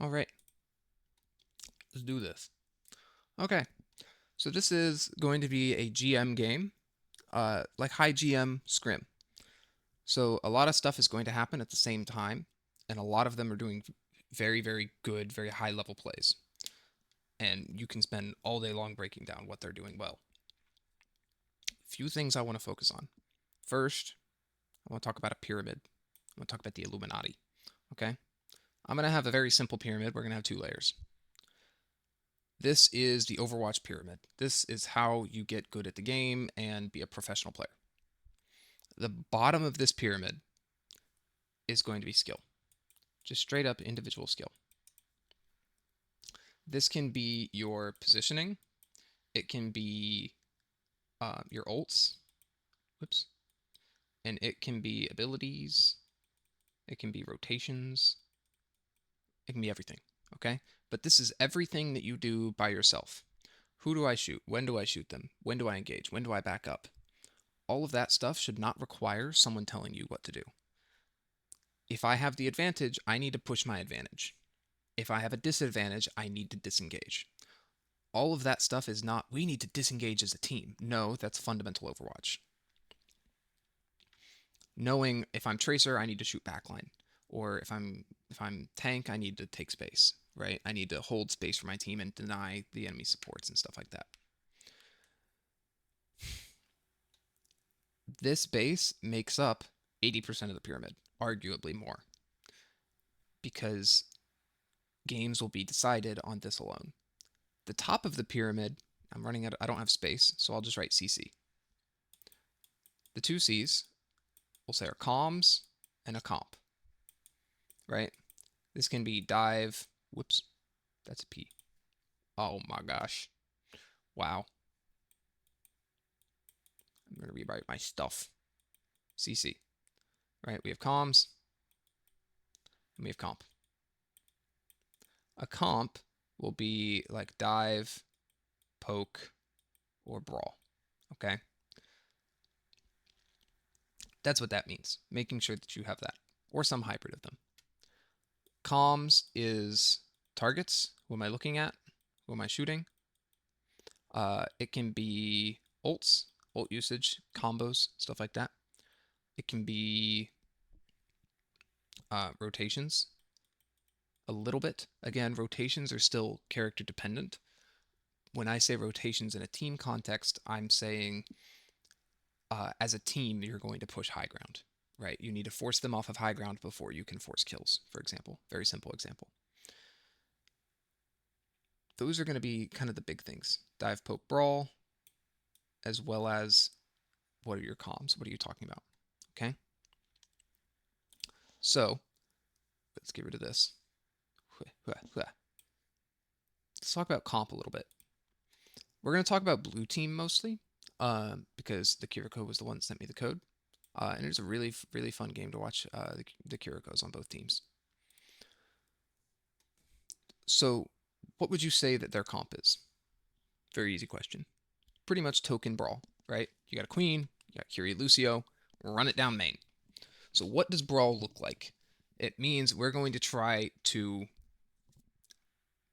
All right, let's do this. Okay, so this is going to be a GM game, like high GM scrim. So a lot of stuff is going to happen at the same time, and a lot of them are doing very, very good, very high level plays. And you can spend all day long breaking down what they're doing well. Few things I want to focus on. First, I want to talk about a pyramid. I want to talk about the Illuminati. Okay? I'm going to have a very simple pyramid. We're going to have two layers. This is the Overwatch pyramid. This is how you get good at the game and be a professional player. The bottom of this pyramid is going to be skill, just straight up individual skill. This can be your positioning, it can be your ults, whoops, and it can be abilities, it can be rotations, it can be everything, okay? But this is everything that you do by yourself. Who do I shoot? When do I shoot them? When do I engage? When do I back up? All of that stuff should not require someone telling you what to do. If I have the advantage, I need to push my advantage. If I have a disadvantage, I need to disengage. All of that stuff is not, we need to disengage as a team. No, that's fundamental Overwatch. Knowing if I'm Tracer, I need to shoot backline. Or if I'm tank, I need to take space, right? I need to hold space for my team and deny the enemy supports and stuff like that. This base makes up 80% of the pyramid, arguably more, because games will be decided on this alone. The top of the pyramid, I'm running out, I don't have space, so I'll just write CC. The two C's, we'll say are comms and a comp, right? This can be dive, whoops, that's a P. Oh my gosh. Wow. I'm going to rewrite my stuff. CC, right? We have comms and we have comp. A comp will be like dive, poke, or brawl, okay? That's what that means, making sure that you have that, or some hybrid of them. Comms is targets. Who am I looking at? Who am I shooting? It can be ults, ult usage, combos, stuff like that. It can be rotations a little bit. Again, rotations are still character dependent. When I say rotations in a team context, I'm saying as a team, you're going to push high ground, right? You need to force them off of high ground before you can force kills, for example. Very simple example. Those are going to be kind of the big things. Dive, poke, brawl, as well as what are your comms? What are you talking about? Okay. So let's get rid of this. Let's talk about comp a little bit. We're going to talk about blue team mostly because the Kiriko was the one that sent me the code. And it's a really, really fun game to watch the Kirikos on both teams. So what would you say that their comp is? Very easy question. Pretty much token brawl, right? You got a queen, you got Curie Lucio, run it down main. So what does brawl look like? It means we're going to try to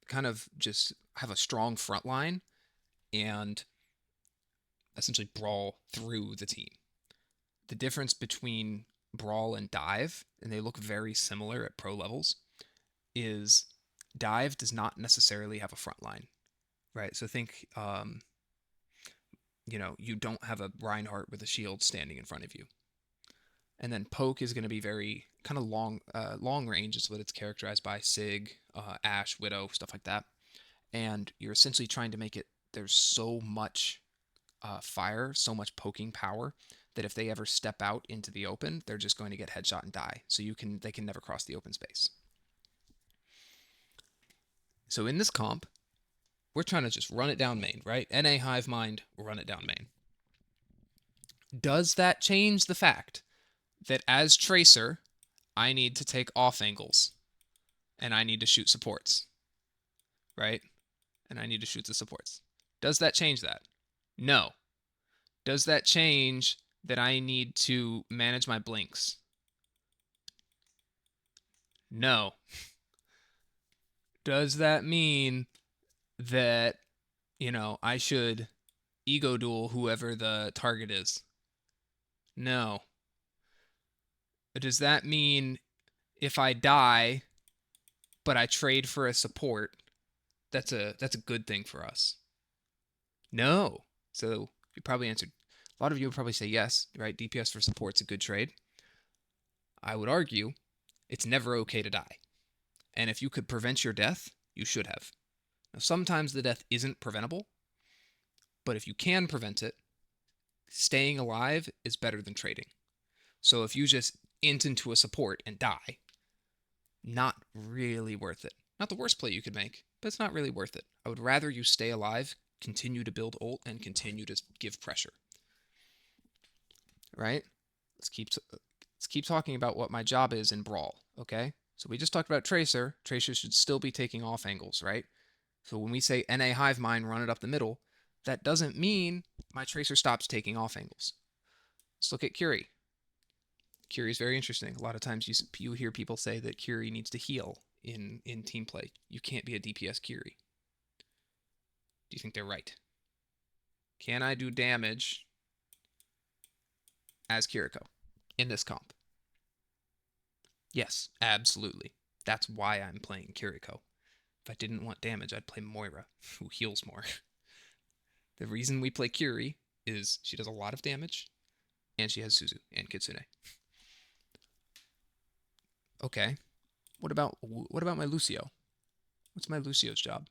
kind of just have a strong front line and essentially brawl through the team. The difference between brawl and dive, and they look very similar at pro levels, is dive does not necessarily have a front line, right? So think, you don't have a Reinhardt with a shield standing in front of you. And then poke is going to be very kind of long range is what it's characterized by. Sig, Ash, Widow, stuff like that. And you're essentially trying to make it. There's so much fire, so much poking power that if they ever step out into the open, they're just going to get headshot and die. So they can never cross the open space. So in this comp, we're trying to just run it down main, right? NA Hive Mind, run it down main. Does that change the fact that as Tracer, I need to take off angles and I need to shoot supports, right? And I need to shoot the supports. Does that change that? No. Does that change that I need to manage my blinks? No. Does that mean that, I should ego duel whoever the target is? No. Does that mean if I die, but I trade for a support, that's a good thing for us? No. So you probably answered. A lot of you would probably say yes, right? DPS for support's a good trade. I would argue it's never okay to die. And if you could prevent your death, you should have. Now, sometimes the death isn't preventable, but if you can prevent it, staying alive is better than trading. So if you just int into a support and die, not really worth it. Not the worst play you could make, but it's not really worth it. I would rather you stay alive, continue to build ult, and continue to give pressure. Right? Let's keep talking about what my job is in Brawl, okay? So we just talked about Tracer. Tracer should still be taking off angles, right? So when we say NA Hive Mind, run it up the middle, that doesn't mean my Tracer stops taking off angles. Let's look at Curie. Curie is very interesting. A lot of times you hear people say that Curie needs to heal in team play. You can't be a DPS Curie. Do you think they're right? Can I do damage as Kiriko in this comp? Yes, absolutely. That's why I'm playing Kiriko. If I didn't want damage, I'd play Moira, who heals more. The reason we play Curie is she does a lot of damage, and she has Suzu and Kitsune. Okay. What about my Lucio? What's my Lucio's job?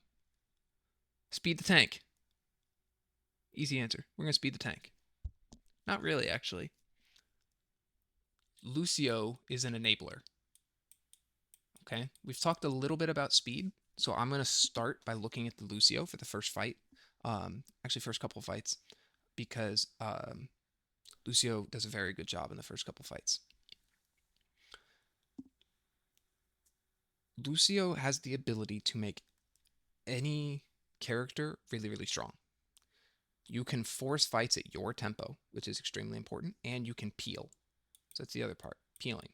Speed the tank. Easy answer. We're going to speed the tank. Not really, actually. Lucio is an enabler. Okay? We've talked a little bit about speed, so I'm going to start by looking at the Lucio for the first fight. Actually, first couple fights, because Lucio does a very good job in the first couple fights. Lucio has the ability to make any character really, really strong. You can force fights at your tempo, which is extremely important, and you can peel. So that's the other part, peeling.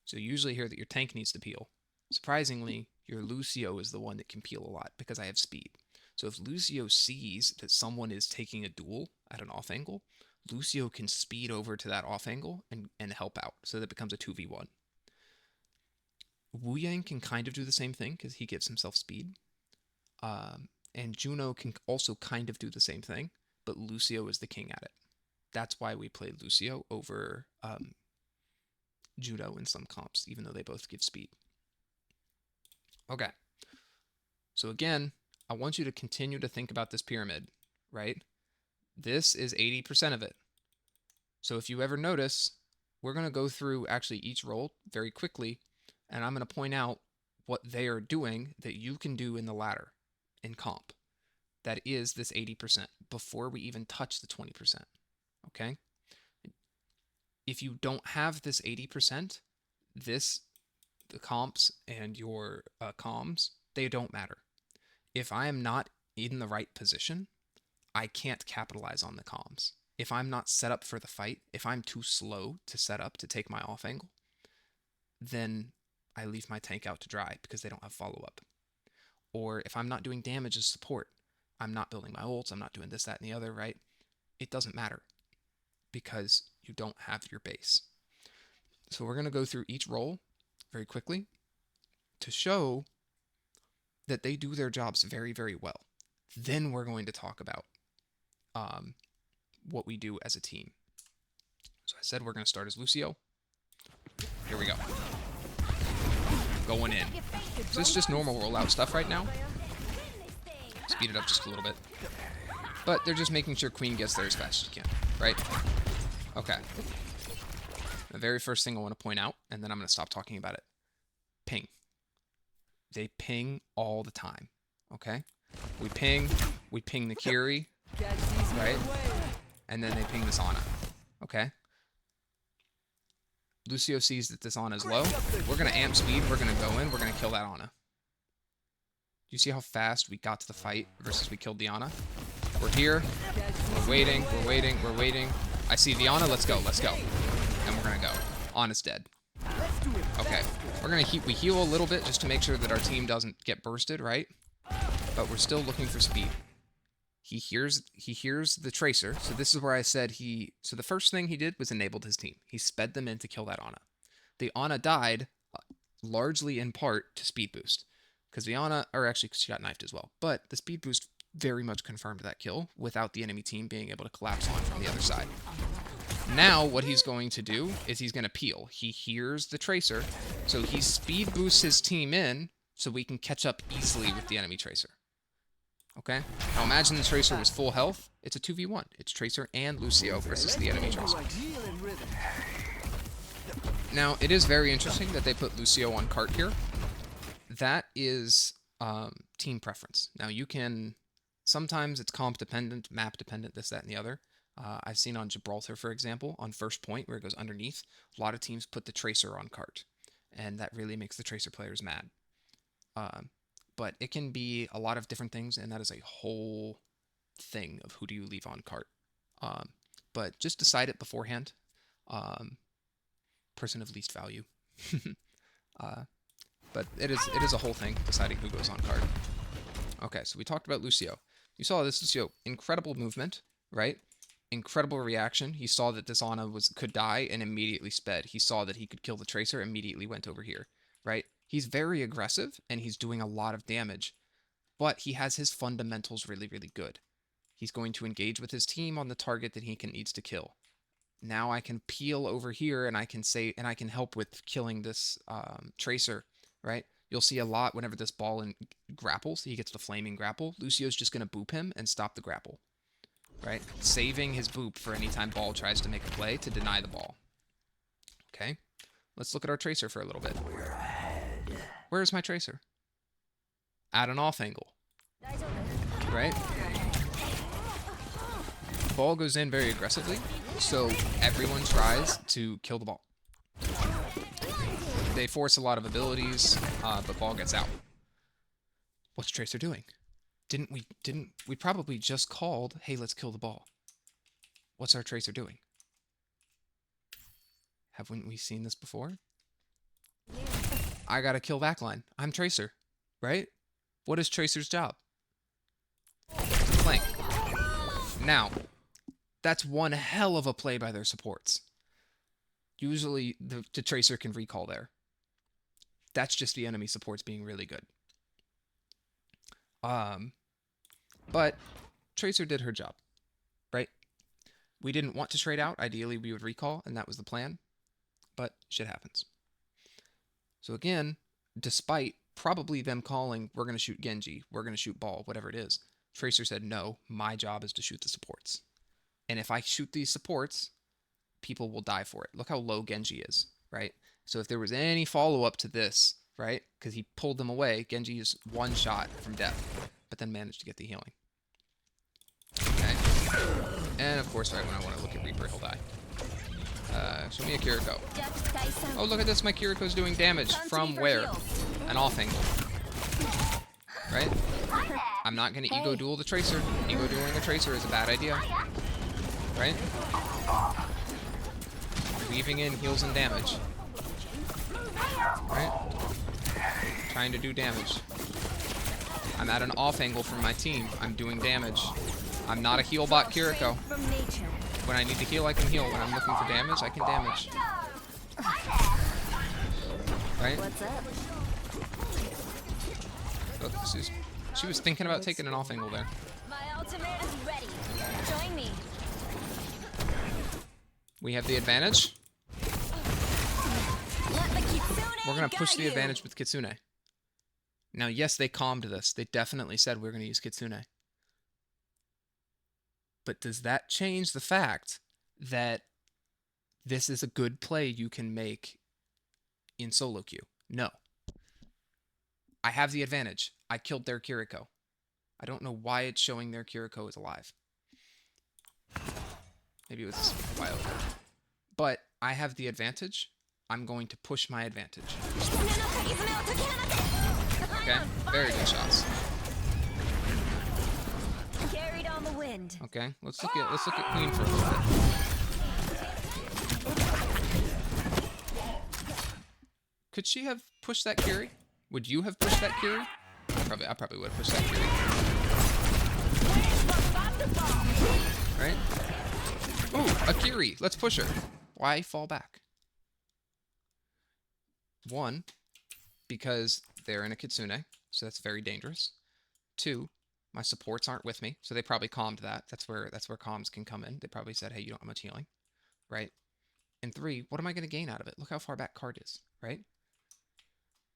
So you usually hear that your tank needs to peel. Surprisingly, your Lucio is the one that can peel a lot because I have speed. So if Lucio sees that someone is taking a duel at an off angle, Lucio can speed over to that off angle and help out. So that becomes a 2v1. Wu Yang can kind of do the same thing because he gives himself speed. And Juno can also kind of do the same thing, but Lucio is the king at it. That's why we play Lucio over Judo in some comps, even though they both give speed. Okay. So again, I want you to continue to think about this pyramid, right? This is 80% of it. So if you ever notice, we're going to go through actually each role very quickly, and I'm going to point out what they are doing that you can do in the ladder, in comp. That is this 80% before we even touch the 20%, okay? If you don't have this 80%, the comps and your comms, they don't matter. If I am not in the right position, I can't capitalize on the comms. If I'm not set up for the fight, if I'm too slow to set up to take my off angle, then I leave my tank out to dry because they don't have follow-up. Or if I'm not doing damage as support, I'm not building my ults, I'm not doing this, that, and the other, right? It doesn't matter because you don't have your base. So we're going to go through each role very quickly to show that they do their jobs very, very well. Then we're going to talk about what we do as a team. So I said we're going to start as Lucio. Here we go. Going in. So this is just normal rollout stuff right now. Speed it up just a little bit. But they're just making sure Queen gets there as fast as she can, right? Okay. The very first thing I want to point out, and then I'm going to stop talking about it. Ping. They ping all the time, okay? We ping the Kiri, right? And then they ping this Ana, okay? Lucio sees that this Ana is low. We're going to amp speed. We're going to go in. We're going to kill that Ana. Do you see how fast we got to the fight versus we killed the Ana? We're here. We're waiting. We're waiting. We're waiting. I see the Ana. Let's go. Let's go. And we're going to go. Ana's dead. Okay, we heal a little bit just to make sure that our team doesn't get bursted, right? But we're still looking for speed. He hears the tracer, so this is where I said so the first thing he did was enabled his team. He sped them in to kill that Ana. The Ana died largely in part to speed boost, because the Ana, or actually she got knifed as well, but the speed boost very much confirmed that kill without the enemy team being able to collapse on from the other side. Now what he's going to do is he's going to peel. He hears the tracer, so he speed boosts his team in so we can catch up easily with the enemy tracer. Okay? Now imagine the tracer was full health. It's a 2v1. It's Tracer and Lucio versus the enemy tracer. Now, it is very interesting that they put Lucio on cart here. That is team preference. Now, you can... Sometimes it's comp dependent, map dependent, this, that, and the other. I've seen on Gibraltar, for example, on first point, where it goes underneath, a lot of teams put the Tracer on cart. And that really makes the Tracer players mad. But it can be a lot of different things, and that is a whole thing of who do you leave on cart. But just decide it beforehand. Person of least value. But it is a whole thing, deciding who goes on cart. Okay, so we talked about Lucio. You saw this Lucio, incredible movement, right? Incredible reaction. He saw that this Ana could die and immediately sped. He saw that he could kill the Tracer, immediately went over here, right? He's very aggressive, and he's doing a lot of damage, but he has his fundamentals really, really good. He's going to engage with his team on the target that he needs to kill. Now I can peel over here, and I can help with killing this Tracer, right? You'll see a lot whenever this ball grapples, he gets the flaming grapple. Lucio's just going to boop him and stop the grapple, right? Saving his boop for any time ball tries to make a play to deny the ball. Okay, let's look at our Tracer for a little bit. Where's my Tracer? At an off angle, right? The ball goes in very aggressively, so everyone tries to kill the ball. They force a lot of abilities, but ball gets out. What's Tracer doing? We probably just called, hey, let's kill the ball. What's our Tracer doing? Haven't we seen this before? I gotta kill backline. I'm Tracer, right? What is Tracer's job? To flank. Now, that's one hell of a play by their supports. Usually, the Tracer can recall there. That's just the enemy supports being really good. But Tracer did her job, right? We didn't want to trade out. Ideally, we would recall, and that was the plan. But shit happens. So again, despite probably them calling, we're going to shoot Genji, we're going to shoot ball, whatever it is, Tracer said, no, my job is to shoot the supports. And if I shoot these supports, people will die for it. Look how low Genji is, right? So if there was any follow-up to this, right, because he pulled them away, Genji is one shot from death, but then managed to get the healing. Okay. And of course, right when I want to look at Reaper, he'll die. Show me a Kiriko. Oh, look at this. My Kiriko's doing damage. From where? An off angle. Right? I'm not going to ego duel the Tracer. Ego dueling a Tracer is a bad idea. Right? Weaving in heals and damage. Right? Trying to do damage. I'm at an off angle from my team. I'm doing damage. I'm not a heal bot Kiriko. When I need to heal, I can heal. When I'm looking for damage, I can damage. Right? Look, she was thinking about taking an off angle there. My ultimate is ready. Join me. We have the advantage. We're going to push the advantage with Kitsune. Now, yes, they calmed this. They definitely said we're going to use Kitsune. But does that change the fact that this is a good play you can make in solo queue? No. I have the advantage. I killed their Kiriko. I don't know why it's showing their Kiriko is alive. Maybe it was a while ago. But I have the advantage. I'm going to push my advantage. Okay, very good shots. Carried on the wind. Okay, let's look at Queen for a little bit. Could she have pushed that Curie? Would you have pushed that Curie? I probably would have pushed that Curie. Right? Ooh, a Curie. Let's push her. Why fall back? One, because they're in a Kitsune, so that's very dangerous. Two, my supports aren't with me, so they probably calmed that. That's where comms can come in. They probably said, hey, you don't have much healing, right? And three, what am I going to gain out of it? Look how far back card is, right?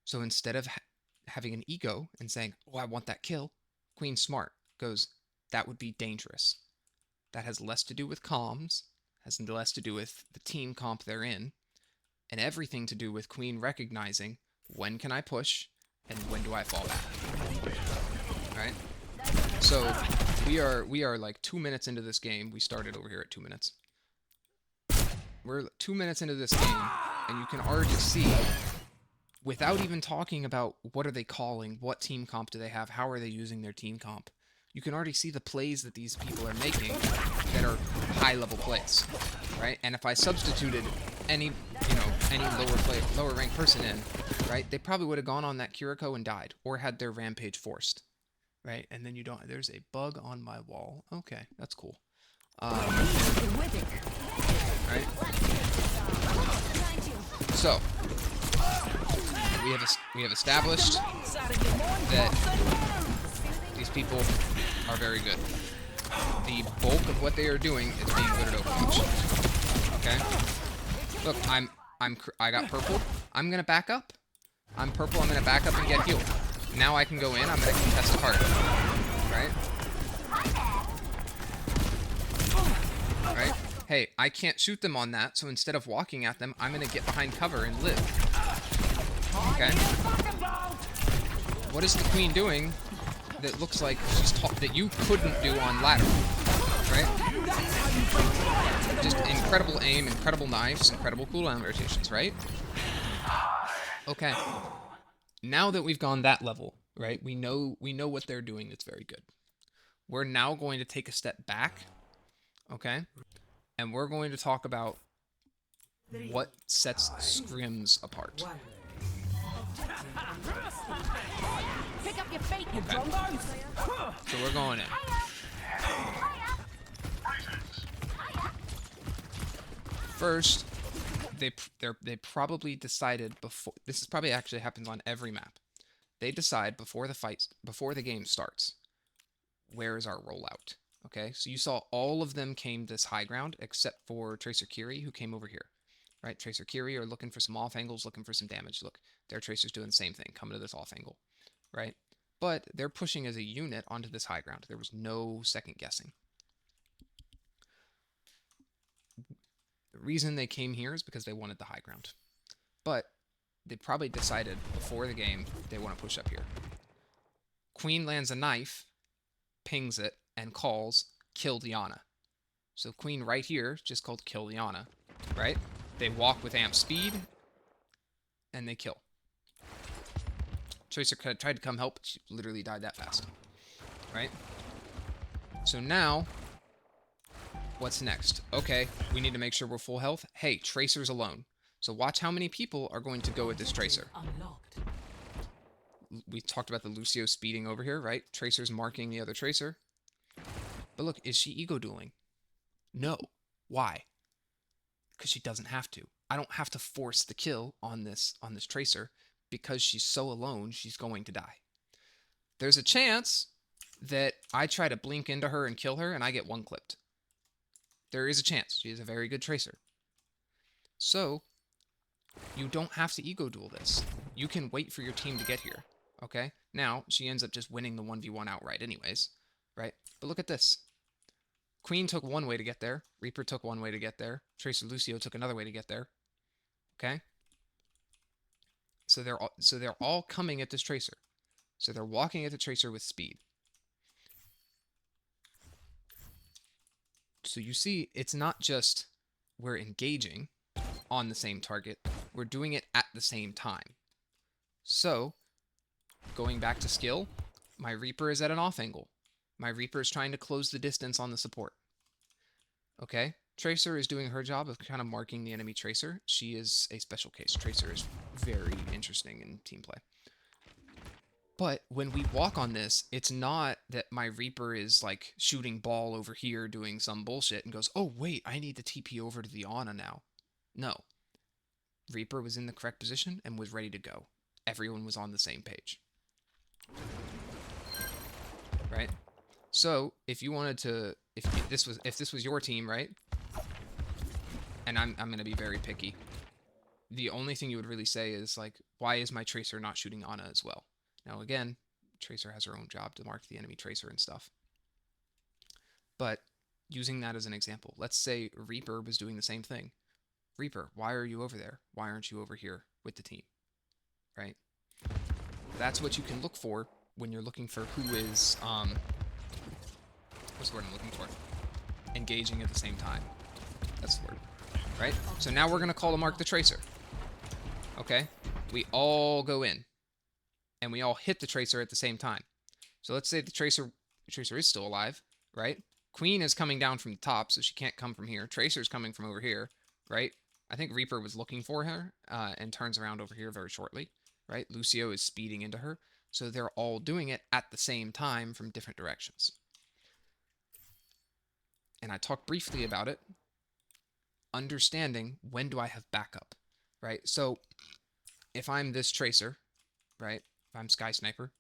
So instead of having an ego and saying, oh, I want that kill, Queen Smart goes, that would be dangerous. That has less to do with comms, has less to do with the team comp they're in, and everything to do with Queen recognizing when can I push and when do I fall back. Right? So we are like 2 minutes into this game. We started over here at 2 minutes. We're 2 minutes into this game, and you can already see, without even talking about what are they calling, what team comp do they have, how are they using their team comp, you can already see the plays that these people are making that are high-level plays, right? And if I substituted any lower ranked person in, right, they probably would have gone on that Kiriko and died, or had their rampage forced, right? And then you don't. There's a bug on my wall. Okay, that's cool. Right. So we have established that these people are very good. The bulk of what they are doing is being good at Overwatch. Okay. Look, I got purple. I'm gonna back up. I'm purple. I'm gonna back up and get healed. Now I can go in. I'm gonna contest a card. Right. Right. Hey, I can't shoot them on that, so instead of walking at them, I'm gonna get behind cover and live. Okay. What is the Queen doing that looks like she's that you couldn't do on ladder? Right? Just incredible aim, incredible knives, incredible cooldown rotations, right? Okay. Now that we've gone that level, right? We know what they're doing that's very good. We're now going to take a step back, okay? And we're going to talk about what sets scrims apart. Pick up your fate, you Okay. drongos. So we're going in. First, they probably decided before. This is probably actually happens on every map. They decide before the game starts, where is our rollout? Okay, so you saw all of them came this high ground except for Tracer Curie, who came over here. Right, Tracer Curie are looking for some off angles, looking for some damage. Look, their Tracer's doing the same thing, coming to this off angle. Right, but they're pushing as a unit onto this high ground. There was no second guessing. The reason they came here is because they wanted the high ground. But they probably decided before the game they want to push up here. Queen lands a knife, pings it, and calls kill Diana. So Queen right here just called kill Diana, right? They walk with amp speed, and they kill. Tracer tried to come help, but she literally died that fast, right? So now, what's next? Okay, we need to make sure we're full health. Hey, Tracer's alone. So watch how many people are going to go with this Tracer. We talked about the Lucio speeding over here, right? Tracer's marking the other Tracer. But look, is she ego dueling? No. Why? Because she doesn't have to. I don't have to force the kill on this Tracer because she's so alone, she's going to die. There's a chance that I try to blink into her and kill her and I get one clipped. There is a chance. She is a very good Tracer. So, you don't have to ego duel this. You can wait for your team to get here. Okay? Now, she ends up just winning the 1v1 outright anyways. Right? But look at this. Queen took one way to get there. Reaper took one way to get there. Tracer Lucio took another way to get there. Okay? So they're all coming at this Tracer. So they're walking at the Tracer with speed. So you see, it's not just we're engaging on the same target. We're doing it at the same time. So, going back to skill, my Reaper is at an off angle. My Reaper is trying to close the distance on the support. Okay? Tracer is doing her job of kind of marking the enemy Tracer. She is a special case. Tracer is very interesting in team play. But when we walk on this, it's not that my Reaper is like shooting ball over here doing some bullshit and goes, oh, wait, I need to TP over to the Ana now. No. Reaper was in the correct position and was ready to go. Everyone was on the same page. Right? So if you wanted to, if this was your team, right? And I'm gonna be very picky. The only thing you would really say is like, why is my Tracer not shooting Ana as well? Now again, Tracer has her own job to mark the enemy Tracer and stuff. But using that as an example, let's say Reaper was doing the same thing. Reaper, why are you over there? Why aren't you over here with the team? Right? That's what you can look for when you're looking for who is, what's the word I'm looking for? Engaging at the same time. That's the word. Right? So now we're going to call to mark the Tracer. Okay? We all go in. And we all hit the Tracer at the same time. So let's say the Tracer is still alive, right? Queen is coming down from the top, so she can't come from here. Tracer's coming from over here, right? I think Reaper was looking for her and turns around over here very shortly, right? Lucio is speeding into her. So they're all doing it at the same time from different directions. And I talked briefly about it. Understanding when do I have backup, right? So if I'm this Tracer, right? If I'm Sky Sniper,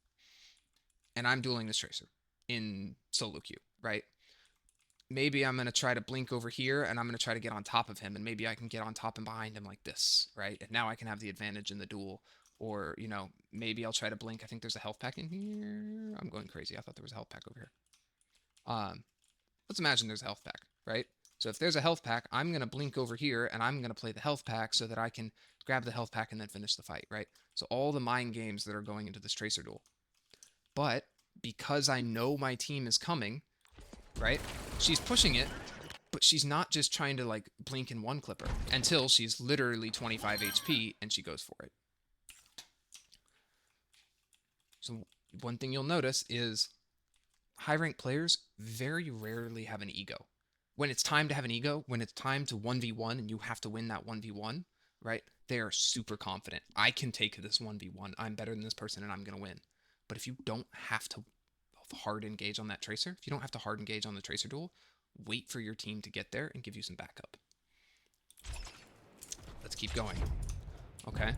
and I'm dueling this Tracer in solo queue, right? Maybe I'm going to try to blink over here, and I'm going to try to get on top of him, and maybe I can get on top and behind him like this, right? And now I can have the advantage in the duel. Or, you know, maybe I'll try to blink. I think there's a health pack in here. I'm going crazy. I thought there was a health pack over here. Let's imagine there's a health pack, right? So if there's a health pack, I'm going to blink over here, and I'm going to play the health pack so that I can grab the health pack and then finish the fight, right? So all the mind games that are going into this Tracer duel. But because I know my team is coming, right? She's pushing it, but she's not just trying to, like, blink in one clipper until she's literally 25 HP and she goes for it. So one thing you'll notice is high-ranked players very rarely have an ego. When it's time to have an ego, when it's time to 1v1 and you have to win that 1v1, right? They are super confident. I can take this 1v1. I'm better than this person and I'm going to win. But if you don't have to hard engage on that Tracer, if you don't have to hard engage on the Tracer duel, wait for your team to get there and give you some backup. Let's keep going. Okay,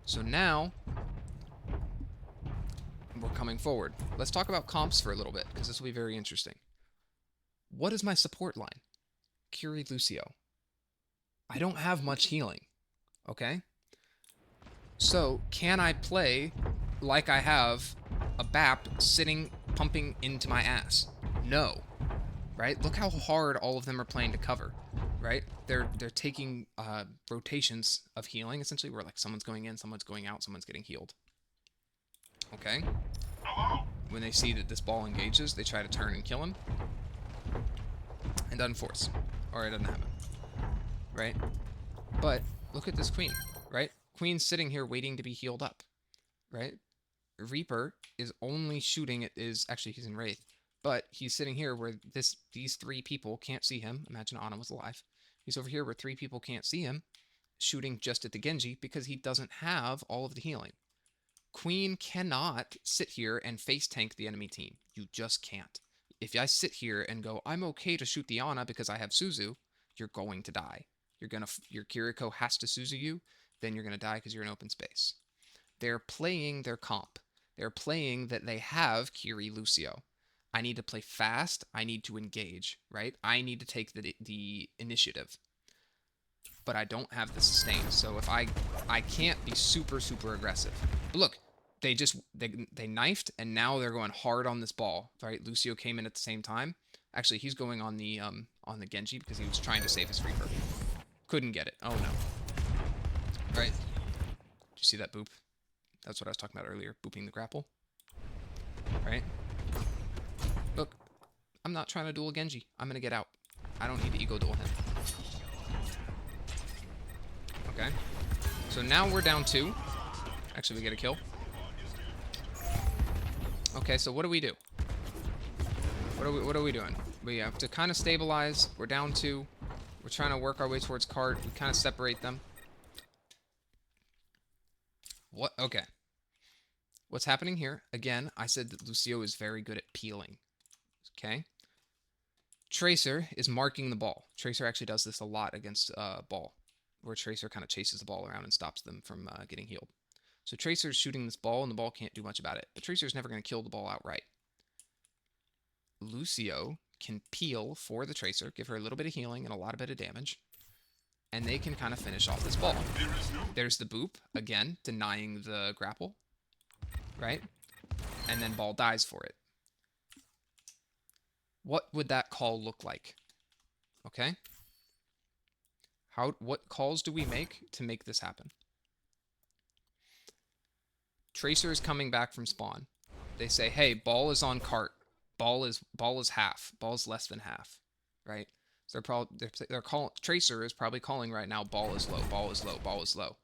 so now we're coming forward. Let's talk about comps for a little bit, because this will be very interesting. What is my support line? Curie Lucio. I don't have much healing. Okay? So, can I play like I have a BAP sitting, pumping into my ass? No. Right? Look how hard all of them are playing to cover. Right? They're taking rotations of healing, essentially, where like someone's going in, someone's going out, someone's getting healed. Okay? When they see that this ball engages, they try to turn and kill him. And doesn't force. Or it doesn't happen. Right? But look at this queen, right? Queen's sitting here waiting to be healed up. Right? Reaper is only shooting at actually he's in Wraith. But he's sitting here where these three people can't see him. Imagine Ana was alive. He's over here where three people can't see him, shooting just at the Genji because he doesn't have all of the healing. Queen cannot sit here and face tank the enemy team. You just can't. If I sit here and go, I'm okay to shoot the Ana because I have Suzu, you're going to die. Your Kiriko has to Suzu you, then you're going to die because you're in open space. They're playing their comp. They're playing that they have Curie Lucio. I need to play fast. I need to engage, right? I need to take the initiative. But I don't have the sustain. So if I can't be super, super aggressive. But look, they knifed, and now they're going hard on this ball. Right? Lucio came in at the same time. Actually, he's going on the Genji because he was trying to save his Reaper. Couldn't get it. Oh no. Right? Did you see that boop? That's what I was talking about earlier. Booping the grapple. Right? Look, I'm not trying to duel Genji. I'm gonna get out. I don't need to ego duel him. Okay. So now we're down 2. Actually, we get a kill. Okay, so what do we do? What are we doing? We have to kind of stabilize. We're down 2. We're trying to work our way towards cart. We kind of separate them. What? Okay. What's happening here? Again, I said that Lucio is very good at peeling. Okay. Tracer is marking the ball. Tracer actually does this a lot against ball, where Tracer kind of chases the ball around and stops them from getting healed. So Tracer's shooting this ball, and the ball can't do much about it. But Tracer's never going to kill the ball outright. Lucio can peel for the Tracer, give her a little bit of healing and a lot of bit of damage, and they can kind of finish off this ball. There's the boop, again, denying the grapple, right? And then ball dies for it. What would that call look like? Okay? What calls do we make to make this happen? Tracer is coming back from spawn. They say, hey, ball is on cart. Ball is half. Ball's less than half, right? So they're calling. Tracer is probably calling right now. Ball is low. Ball is low. Ball is low.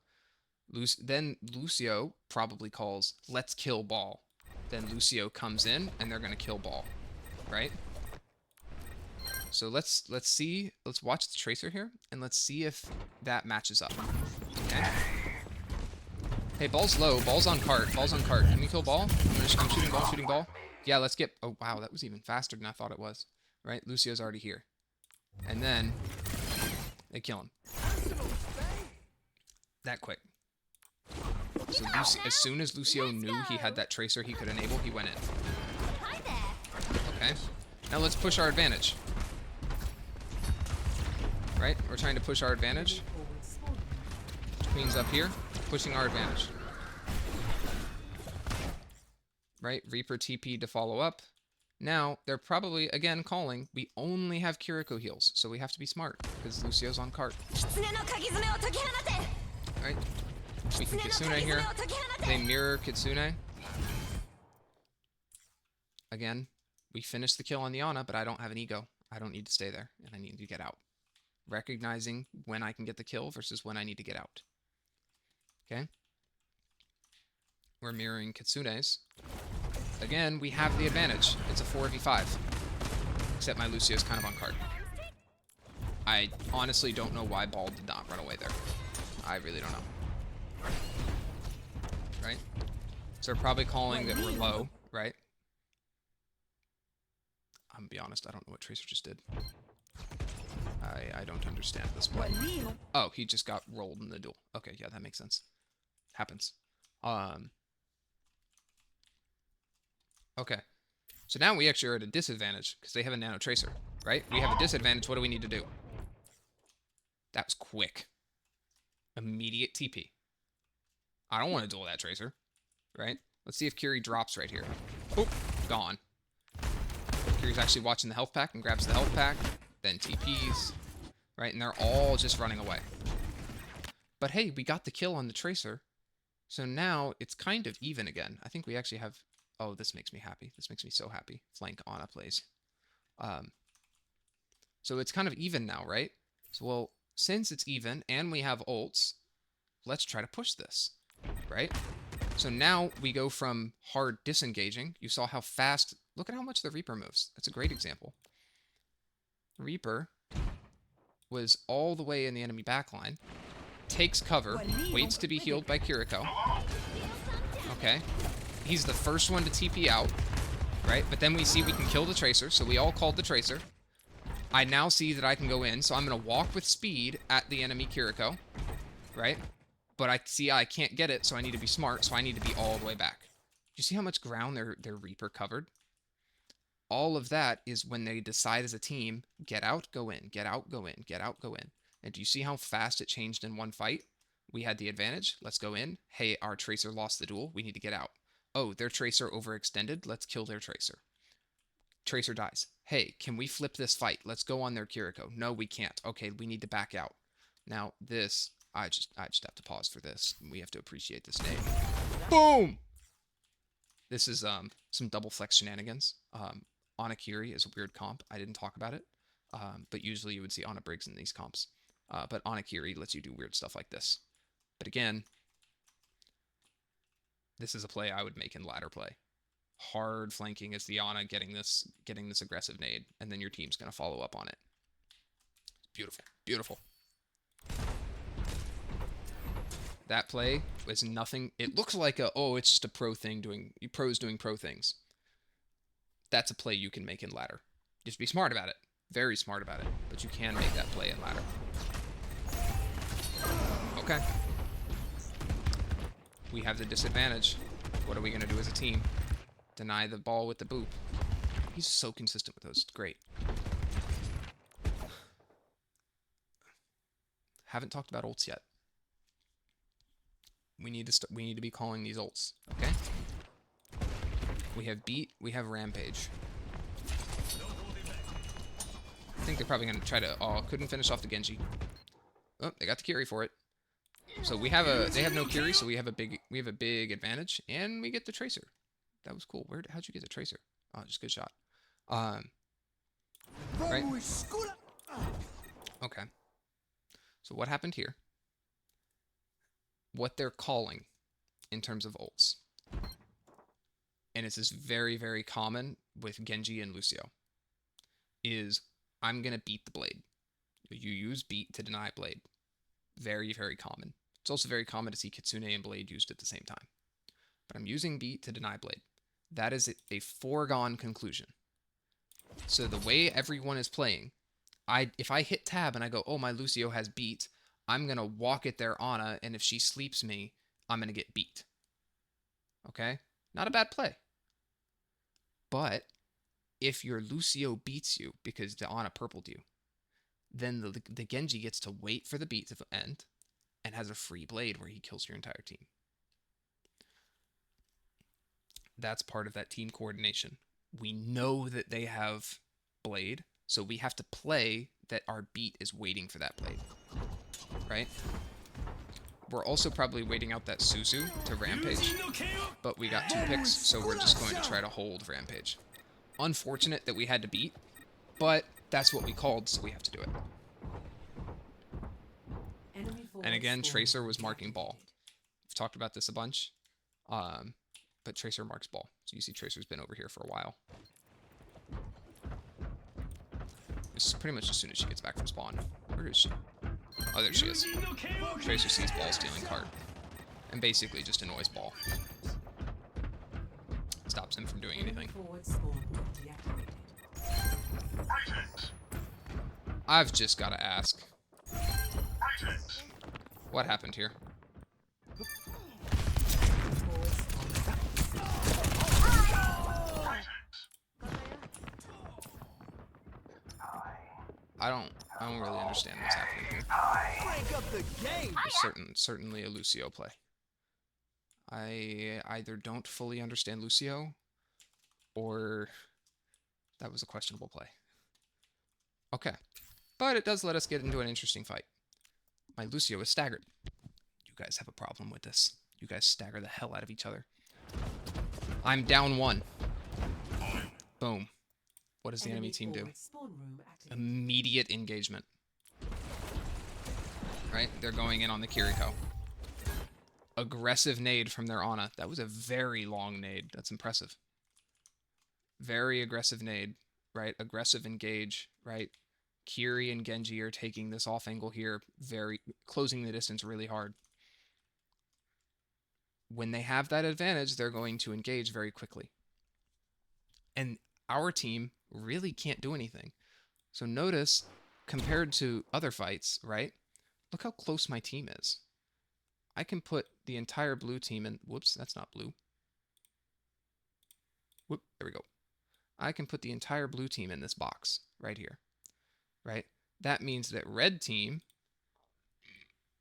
Then Lucio probably calls, let's kill ball. Then Lucio comes in and they're gonna kill ball, right? So let's see. Let's watch the Tracer here and let's see if that matches up. Okay. Hey, ball's low. Ball's on cart. Ball's on cart. Can we kill ball? I'm shooting ball. Shooting ball. Yeah, let's get... Oh, wow, that was even faster than I thought it was. Right? Lucio's already here. And then they kill him. That quick. So as soon as Lucio knew he had that Tracer he could enable, he went in. Okay. Now let's push our advantage. Right? We're trying to push our advantage. Queen's up here, pushing our advantage. Right? Reaper TP to follow up. Now, they're probably, again, calling. We only have Kiriko heals, so we have to be smart, because Lucio's on cart. Right? We can Kitsune here. They mirror Kitsune. Again, we finished the kill on the Ana, but I don't have an ego. I don't need to stay there, and I need to get out. Recognizing when I can get the kill versus when I need to get out. Okay? We're mirroring Kitsune's. Again, we have the advantage. It's a 4v5. Except my Lucio's kind of on cart. I honestly don't know why ball did not run away there. I really don't know. Right? So they're probably calling that we're low, right? I'm gonna be honest, I don't know what Tracer just did. I don't understand this play. Oh, he just got rolled in the duel. Okay, yeah, that makes sense. Happens. Okay. So now we actually are at a disadvantage because they have a nano tracer, right? We have a disadvantage. What do we need to do? That was quick. Immediate TP. I don't want to duel that tracer, right? Let's see if Kiri drops right here. Oop, gone. Kiri's actually watching the health pack and grabs the health pack, then TPs, right? And they're all just running away. But hey, we got the kill on the tracer. So now it's kind of even again. I think we actually have... Oh, this makes me happy. This makes me so happy. Flank Ana plays. So it's kind of even now, right? So, well, since it's even and we have ults, let's try to push this, right? So now we go from hard disengaging. You saw how fast... Look at how much the Reaper moves. That's a great example. Reaper was all the way in the enemy backline, takes cover, waits to be healed by Kiriko. Okay. He's the first one to TP out, right? But then we see we can kill the Tracer, so we all called the Tracer. I now see that I can go in, so I'm going to walk with speed at the enemy Kiriko, right? But I see I can't get it, so I need to be smart, so I need to be all the way back. You see how much ground their Reaper covered? All of that is when they decide as a team, get out, go in, get out, go in, get out, go in. And do you see how fast it changed in one fight? We had the advantage. Let's go in. Hey, our Tracer lost the duel. We need to get out. Oh, their Tracer overextended. Let's kill their Tracer. Tracer dies. Hey, can we flip this fight? Let's go on their Kiriko. No, we can't. Okay, we need to back out. Now, this, I just have to pause for this. We have to appreciate this name. Boom! This is some double flex shenanigans. Anakiri is a weird comp. I didn't talk about it. But usually you would see Ana Briggs in these comps. But Anakiri lets you do weird stuff like this. But again, this is a play I would make in ladder play. Hard flanking is the Ana getting this aggressive nade, and then your team's going to follow up on it. Beautiful. Beautiful. That play was nothing. It looks like it's just a pro thing pros doing pro things. That's a play you can make in ladder. Just be smart about it. Very smart about it. But you can make that play in ladder. Okay. We have the disadvantage. What are we going to do as a team? Deny the ball with the boop. He's so consistent with those. Great. Haven't talked about ults yet. We need to be calling these ults. Okay? We have beat. We have rampage. I think they're probably going to try to... Oh, couldn't finish off the Genji. Oh, they got the Kiri for it. So they have no Kiri, so we have a big advantage, and we get the Tracer. That was cool. How'd you get the Tracer? Oh, just good shot. Right? Okay. So what happened here? What they're calling in terms of ults. And this is very, very common with Genji and Lucio. Is I'm going to beat the blade. You use beat to deny blade. Very, very common. It's also very common to see Kitsune and blade used at the same time. But I'm using beat to deny blade. That is a foregone conclusion. So the way everyone is playing, if I hit tab and I go, oh, my Lucio has beat, I'm going to walk at their Ana, and if she sleeps me, I'm going to get beat. Okay? Not a bad play. But if your Lucio beats you because the Ana purpled you, then the Genji gets to wait for the beat to end and has a free blade where he kills your entire team. That's part of that team coordination. We know that they have blade, so we have to play that our beat is waiting for that blade. Right? We're also probably waiting out that Suzu to rampage, but we got 2 picks, so we're just going to try to hold rampage. Unfortunate that we had to beat, but that's what we called, so we have to do it. And again, Tracer was marking ball. We've talked about this a bunch, but Tracer marks ball. So you see Tracer's been over here for a while. It's pretty much as soon as she gets back from spawn. Where is she? Oh, there she is. Tracer sees ball stealing cart. And basically just annoys ball. Stops him from doing anything. I've just got to ask. What happened here? I don't really understand what's happening here. Certainly a Lucio play. I either don't fully understand Lucio, or that was a questionable play. Okay. But it does let us get into an interesting fight. My Lucio is staggered. You guys have a problem with this. You guys stagger the hell out of each other. I'm down 1. Boom. What does the enemy team do? Immediate engagement. Right? They're going in on the Kiriko. Aggressive nade from their Ana. That was a very long nade. That's impressive. Very aggressive nade. Right? Aggressive engage. Right? Kiri and Genji are taking this off angle here, closing the distance really hard. When they have that advantage, they're going to engage very quickly. And our team really can't do anything. So notice, compared to other fights, right? Look how close my team is. I can put the entire blue team in... Whoops, that's not blue. Whoop, there we go. I can put the entire blue team in this box right here. Right? That means that red team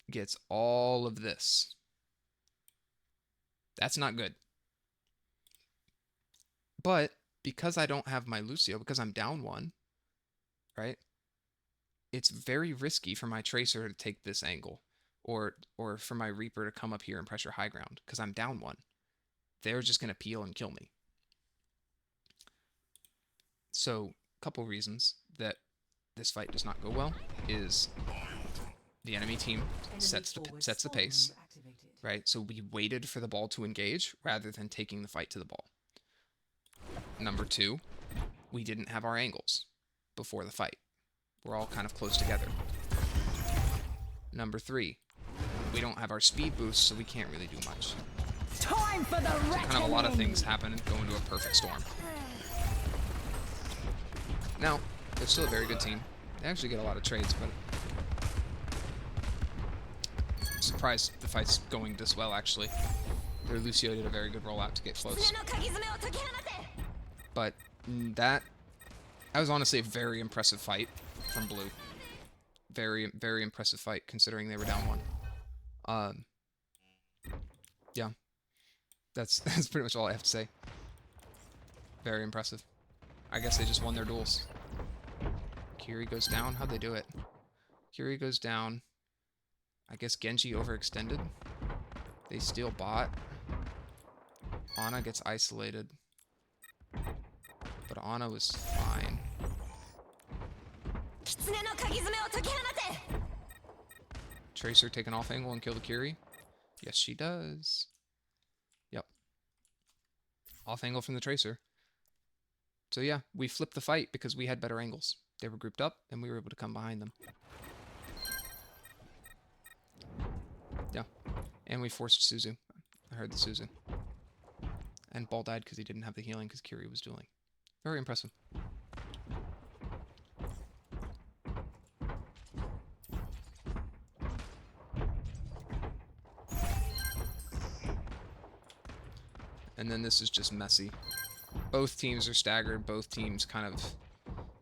gets all of this. That's not good. But because I don't have my Lucio, because I'm down 1, right? It's very risky for my Tracer to take this angle, or for my Reaper to come up here and pressure high ground, because I'm down 1. They're just going to peel and kill me. So, a couple reasons that this fight does not go well is the enemy team sets the pace, right? So we waited for the ball to engage rather than taking the fight to the ball. Number 2, we didn't have our angles before the fight, We're all kind of close together. Number 3, we don't have our speed boost, so we can't really do much. Time for the So kind of a lot of reckoning. things happen and go into a perfect storm. Now, they're still a very good team. They actually get a lot of trades, but I'm surprised the fight's going this well, actually. Their Lucio did a very good rollout to get close. But that was honestly a very impressive fight from Blue. Very, very impressive fight, considering they were down 1. Yeah. That's pretty much all I have to say. Very impressive. I guess they just won their duels. Kiri goes down. How'd they do it? Kiri goes down. I guess Genji overextended. They steal bot. Ana gets isolated. But Ana was fine. Tracer taking off angle and kill the Kiri. Yes, she does. Yep. Off angle from the Tracer. So yeah, we flipped the fight because we had better angles. They were grouped up, and we were able to come behind them. Yeah. And we forced Suzu. I heard the Suzu. And Ball died because he didn't have the healing because Kiri was dueling. Very impressive. And then this is just messy. Both teams are staggered, both teams kind of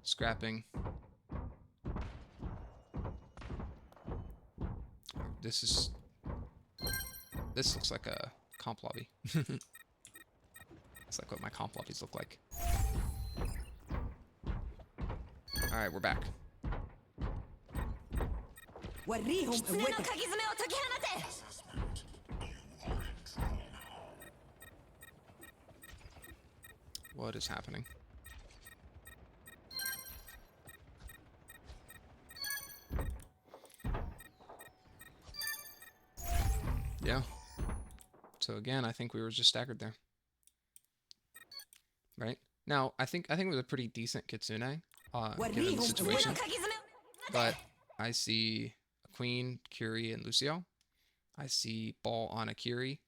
scrapping. This looks like a comp lobby. It's like what my comp lobbies look like. Alright, we're back. What is happening? Yeah. So again, I think we were just staggered there. Right? Now, I think it was a pretty decent Kitsune, given the situation. But I see a Queen, Kiri, and Lucio. I see Ball on a Kiri,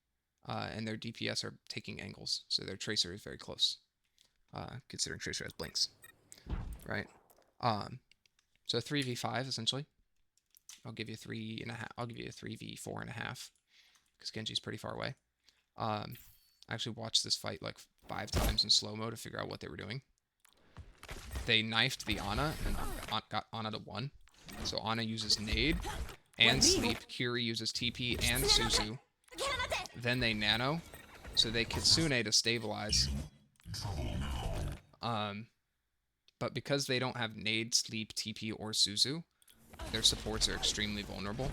and their DPS are taking angles, so their Tracer is very close. Considering Tracer has blinks, right? So 3v5 essentially. I'll give you 3.5. I'll give you a 3v4.5 because Genji's pretty far away. I actually watched this fight like 5 times in slow-mo to figure out what they were doing. They knifed the Ana and got Ana to 1. So Ana uses nade and sleep. Kiri uses TP and Suzu. Then they nano, so they Kitsune to stabilize. But because they don't have nade, sleep, TP, or Suzu, their supports are extremely vulnerable.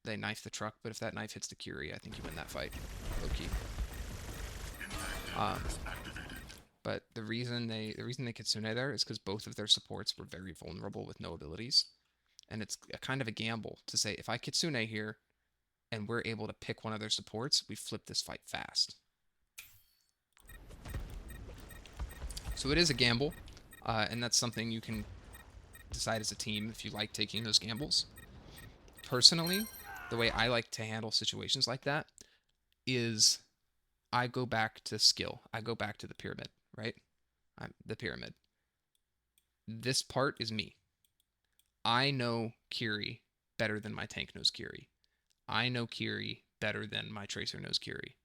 They knife the truck, but if that knife hits the Kiri, I think you win that fight. Low key. But the reason they Kitsune there is because both of their supports were very vulnerable with no abilities. And it's a kind of a gamble to say, if I Kitsune here, and we're able to pick one of their supports, we flip this fight fast. So it is a gamble, and that's something you can decide as a team if you like taking those gambles. Personally, the way I like to handle situations like that is I go back to skill. I go back to the pyramid, right? The pyramid. This part is me. I know Kiri better than my tank knows Kiri. I know Kiri better than my Tracer knows Kiri.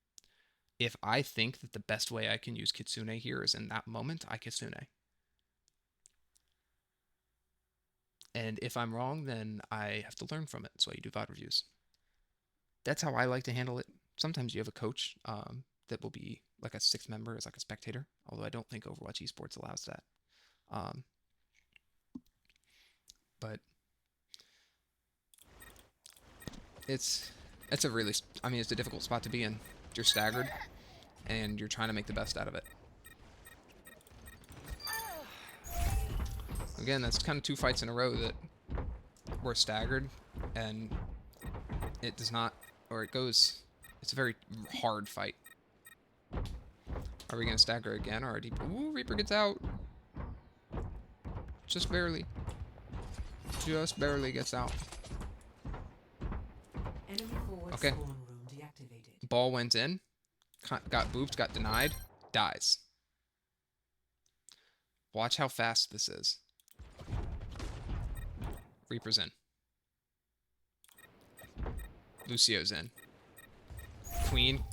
If I think that the best way I can use Kitsune here is in that moment, I Kitsune. And if I'm wrong, then I have to learn from it. So I do VOD reviews. That's how I like to handle it. Sometimes you have a coach that will be like a 6th member as like a spectator, although I don't think Overwatch Esports allows that. But it's a really, I mean, it's a difficult spot to be in. You're staggered, and you're trying to make the best out of it. Again, that's kind of 2 fights in a row that we're staggered, and it does not, or it goes, it's a very hard fight. Are we going to stagger again, or are Ooh, Reaper gets out. Just barely. Just barely gets out. Enemy forward Okay. spawn room deactivated. Ball went in. Got booped, got denied. Dies. Watch how fast this is. Reaper's in. Lucio's in.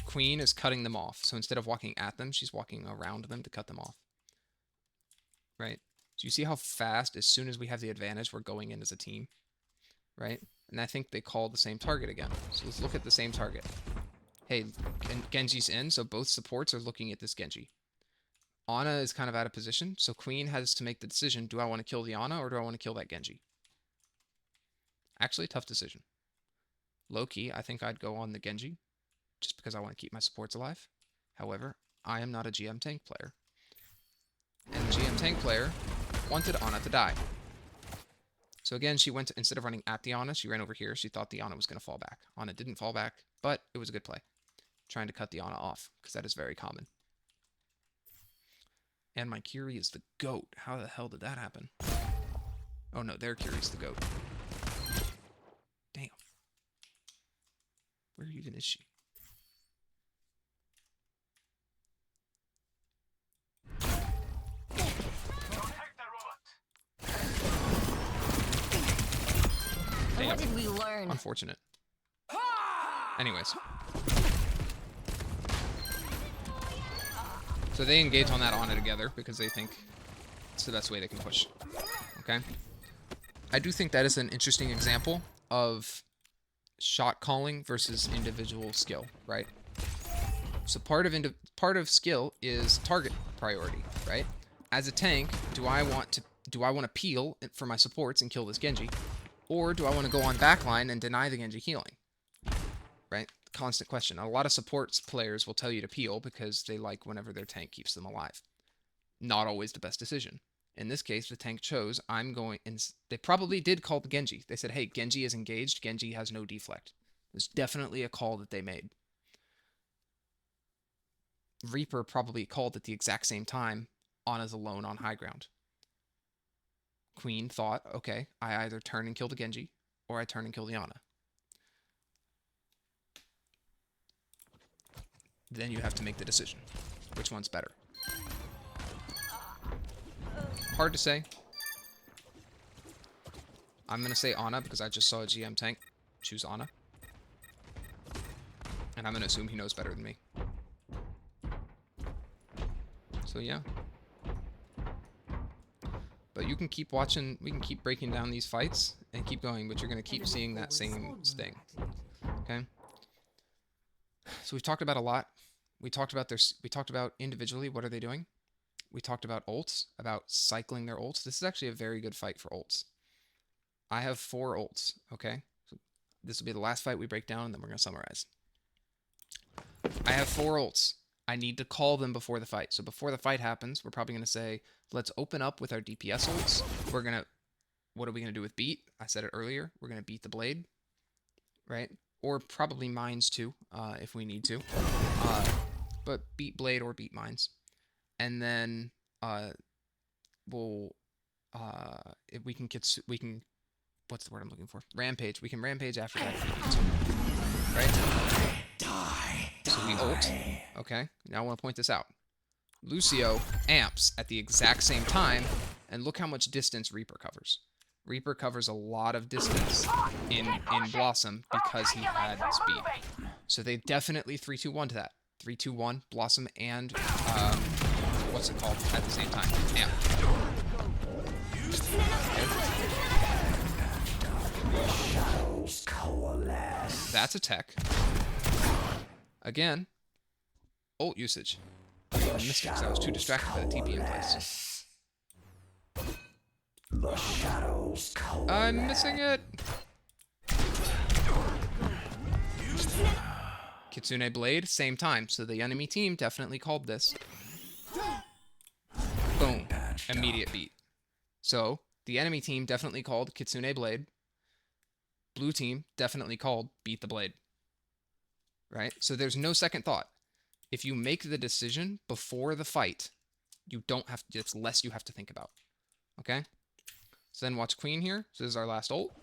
Queen is cutting them off. So instead of walking at them, she's walking around them to cut them off. Right? So you see how fast, as soon as we have the advantage, we're going in as a team. Right? And I think they called the same target again. So let's look at the same target. Hey, Genji's in, so both supports are looking at this Genji. Ana is kind of out of position, so Queen has to make the decision, do I want to kill the Ana or do I want to kill that Genji? Actually, tough decision. Low-key, I think I'd go on the Genji, just because I want to keep my supports alive. However, I am not a GM tank player. And the GM tank player wanted Ana to die. So again, she went, instead of running at the Ana, she ran over here. She thought the Ana was going to fall back. Ana didn't fall back, but it was a good play. Trying to cut the Ana off, because that is very common. And my Curie is the GOAT. How the hell did that happen? Oh no, their Curie's the GOAT. Damn. Where even is she? Damn. What did we learn? Unfortunate. Anyways. So they engage on that Ana together because they think it's the best way they can push. Okay? I do think that is an interesting example of shot calling versus individual skill, right? So part of skill is target priority, right? As a tank, do I want to peel for my supports and kill this Genji? Or do I want to go on backline and deny the Genji healing? Right? Constant question. A lot of supports players will tell you to peel because they like whenever their tank keeps them alive. Not always the best decision. In this case, the tank chose, I'm going, and they probably did call the Genji. They said, hey, Genji is engaged, Genji has no deflect. There's definitely a call that they made. Reaper probably called at the exact same time, Ana's alone on high ground. Queen thought, okay, I either turn and kill the Genji, or I turn and kill the Ana. Then you have to make the decision. Which one's better? Hard to say. I'm going to say Ana because I just saw a GM tank choose Ana. And I'm going to assume he knows better than me. So yeah. But you can keep watching, we can keep breaking down these fights and keep going, but you're going to keep seeing that same thing. Okay? So we've talked about a lot. We talked about individually, what are they doing? We talked about ults, about cycling their ults. This is actually a very good fight for ults. I have 4 ults, okay? So this will be the last fight we break down, and then we're going to summarize. I have 4 ults. I need to call them before the fight. So before the fight happens, we're probably going to say, let's open up with our DPS ults. What are we going to do with beat? I said it earlier. We're going to beat the blade, right? Or probably mines too, if we need to. But beat blade or beat mines. And then if we can what's the word I'm looking for? Rampage. We can rampage after that if we need to. Right? Die. So we ult. Okay. Now I want to point this out. Lucio amps at the exact same time, and look how much distance Reaper covers. Reaper covers a lot of distance in Blossom because he had speed. So they definitely 3-2-1 to that. 3-2-1, Blossom and what's it called at the same time? Amp. Okay. That's a tech. Again, ult usage. I missed it because I was too distracted by the TP in place. The shadows coalesce. I'm missing it. Kitsune Blade, same time. So the enemy team definitely called this. Boom. Immediate beat. So the enemy team definitely called Kitsune Blade. Blue team definitely called beat the blade. Right? So there's no second thought. If you make the decision before the fight, you don't have to, it's less you have to think about. Okay? So then watch Queen here. So this is our last ult.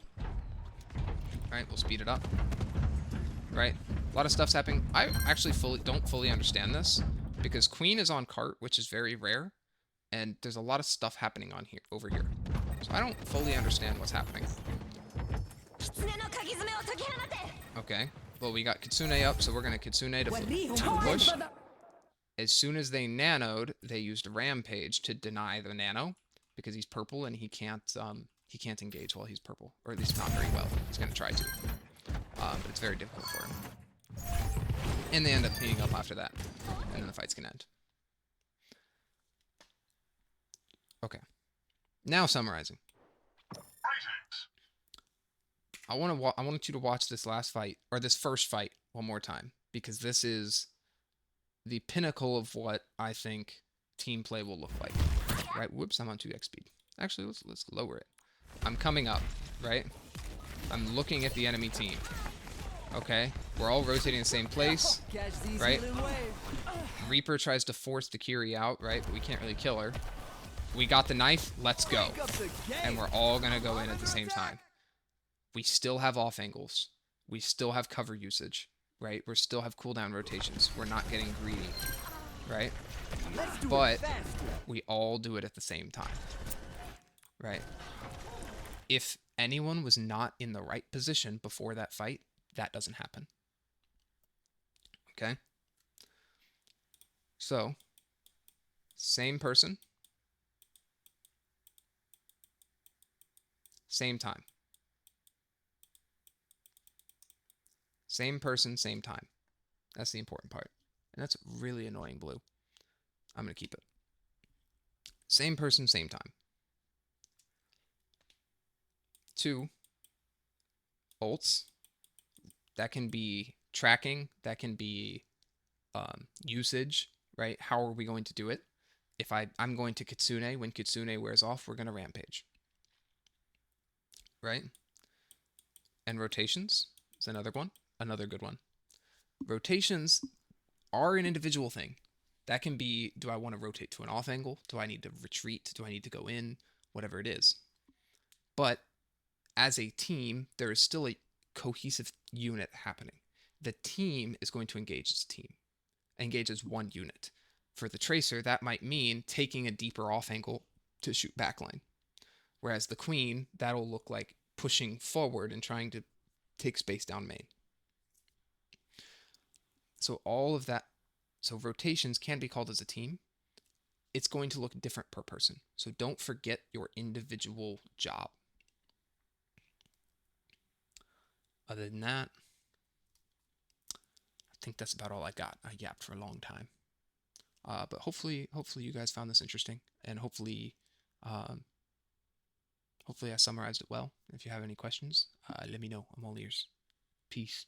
Right, we'll speed it up. Right, a lot of stuff's happening. I actually don't fully understand this because Queen is on cart, which is very rare, and there's a lot of stuff happening on here over here. So I don't fully understand what's happening. Okay, well we got Kitsune up, so we're gonna Kitsune to push. As soon as they nanoed, they used Rampage to deny the nano because he's purple and he can't engage while he's purple, or at least not very well. He's gonna try to, but it's very difficult for him. And they end up cleaning up after that, and then the fights can end. Okay, now summarizing. I want you to watch this last fight, or this first fight, one more time, because this is the pinnacle of what I think team play will look like. Right? Whoops, I'm on 2x speed. Actually, let's lower it. I'm coming up, right? I'm looking at the enemy team. Okay, we're all rotating in the same place, right? Reaper tries to force the Kiri out, right? But we can't really kill her. We got the knife, let's go. And we're all gonna go in at the same time. We still have off angles. We still have cover usage, right? We still have cooldown rotations. We're not getting greedy, right? But we all do it at the same time, right? If anyone was not in the right position before that fight, that doesn't happen. Okay? So, same person, same time. Same person, same time. That's the important part. And that's really annoying, blue. I'm going to keep it. Same person, same time. 2 ults. That can be tracking. That can be usage, right? How are we going to do it? If I'm going to Kitsune. When Kitsune wears off, we're going to Rampage. Right? And rotations is another one. Another good one. Rotations are an individual thing. That can be, do I want to rotate to an off angle? Do I need to retreat? Do I need to go in? Whatever it is. But as a team, there is still a cohesive unit happening. The team is going to engage as a team, engage as one unit. For the Tracer, that might mean taking a deeper off angle to shoot backline. Whereas the Queen, that'll look like pushing forward and trying to take space down main. So all of that, so rotations can be called as a team. It's going to look different per person. So don't forget your individual job. Other than that, I think that's about all I got. I yapped for a long time. But hopefully you guys found this interesting, and hopefully I summarized it well. If you have any questions, let me know. I'm all ears. Peace.